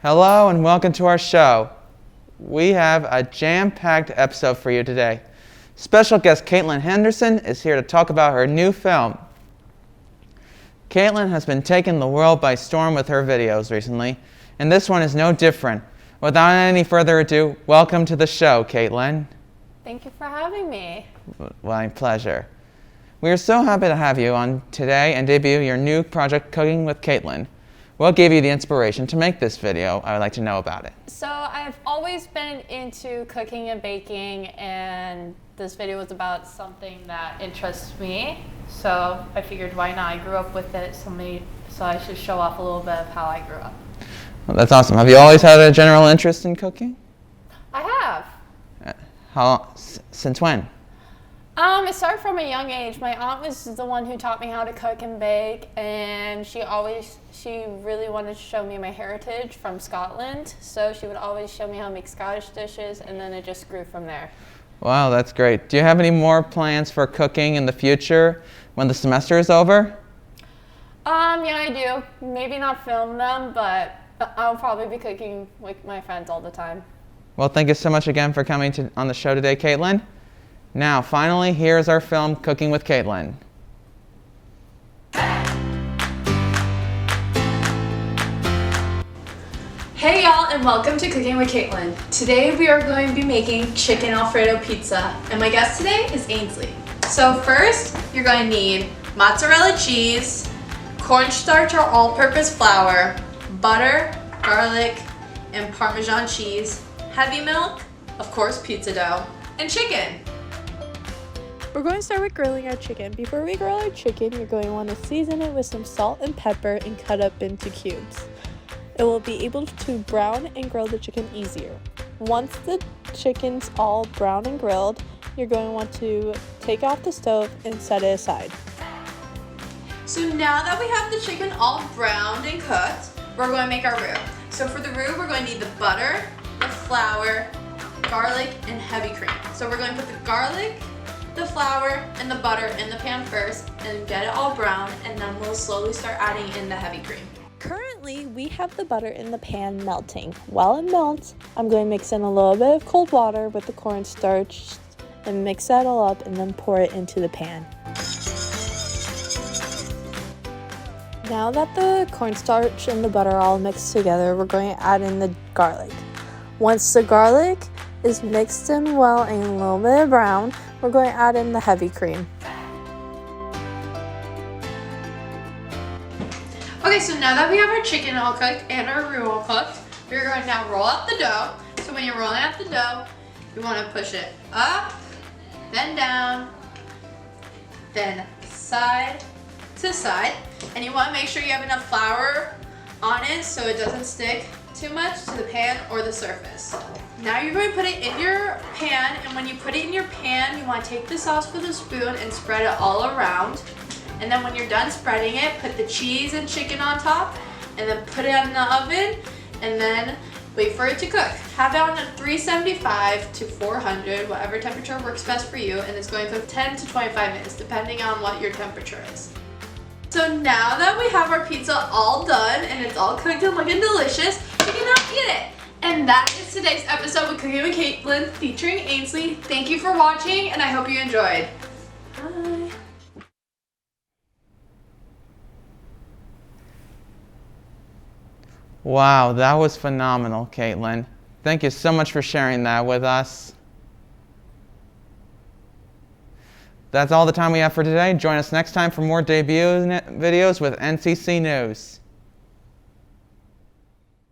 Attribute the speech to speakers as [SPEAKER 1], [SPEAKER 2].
[SPEAKER 1] Hello and welcome to our show. We have a jam-packed episode for you today. Special guest Kaitlynn Henderson is here to talk about her new film. Kaitlynn has been taking the world by storm with her videos recently, and this one is no different. Without any further ado, welcome to the show, Kaitlynn.
[SPEAKER 2] Thank you for having me.
[SPEAKER 1] My pleasure. We are so happy to have you on today and debut your new project, Cooking with Kaitlynn. What gave you the inspiration to make this video? I would like to know about it.
[SPEAKER 2] So I've always been into cooking and baking, and this video was about something that interests me. So I figured, why not? I grew up with it, so I should show off a little bit of how I grew up.
[SPEAKER 1] Well, that's awesome. Have you always had a general interest in cooking?
[SPEAKER 2] I have.
[SPEAKER 1] Since when?
[SPEAKER 2] It started from a young age. My aunt was the one who taught me how to cook and bake, and she really wanted to show me my heritage from Scotland. So she would always show me how to make Scottish dishes, and then it just grew from there.
[SPEAKER 1] Wow, that's great. Do you have any more plans for cooking in the future when the semester is over?
[SPEAKER 2] Yeah, I do. Maybe not film them, but I'll probably be cooking with my friends all the time.
[SPEAKER 1] Well, thank you so much again for coming on the show today, Kaitlynn. Now, finally, here's our film, Cooking with Kaitlynn.
[SPEAKER 3] Hey y'all, and welcome to Cooking with Kaitlynn. Today we are going to be making chicken Alfredo pizza, and my guest today is Ainsley. So first, you're going to need mozzarella cheese, cornstarch or all-purpose flour, butter, garlic, and Parmesan cheese, heavy milk, of course pizza dough, and chicken.
[SPEAKER 4] We're going to start with grilling our chicken. Before we grill our chicken, you're going to want to season it with some salt and pepper and cut up into cubes. It will be able to brown and grill the chicken easier. Once the chicken's all brown and grilled, you're going to want to take off the stove and set it aside.
[SPEAKER 3] So now that we have the chicken all browned and cooked, we're going to make our roux. So for the roux, we're going to need the butter, the flour, garlic, and heavy cream. So we're going to put the garlic, the flour, and the butter in the pan first and get it all brown, and then we'll slowly start adding in the heavy cream.
[SPEAKER 4] Currently, we have the butter in the pan melting. While it melts, I'm going to mix in a little bit of cold water with the cornstarch and mix that all up and then pour it into the pan. Now that the cornstarch and the butter are all mixed together, we're going to add in the garlic. Once the garlic is mixed in well and a little bit brown, we're going to add in the heavy cream.
[SPEAKER 3] Okay, so now that we have our chicken all cooked and our roux all cooked, we're going to now roll out the dough. So when you're rolling out the dough, you want to push it up, then down, then side to side. And you want to make sure you have enough flour on it so it doesn't stick too much to the pan or the surface. Now you're going to put it in your pan, and when you put it in your pan, you want to take the sauce with a spoon and spread it all around. And then when you're done spreading it, put the cheese and chicken on top, and then put it in the oven, and then wait for it to cook. Have it on a 375 to 400, whatever temperature works best for you, and it's going to cook 10 to 25 minutes, depending on what your temperature is. So now that we have our pizza all done, and it's all cooked and looking delicious, we can now eat it. And that is today's episode with Cooking with Kaitlynn featuring Ainsley. Thank you for watching, and I hope you enjoyed. Bye.
[SPEAKER 1] Wow, that was phenomenal, Kaitlynn. Thank you so much for sharing that with us. That's all the time we have for today. Join us next time for more debut videos with NCC News.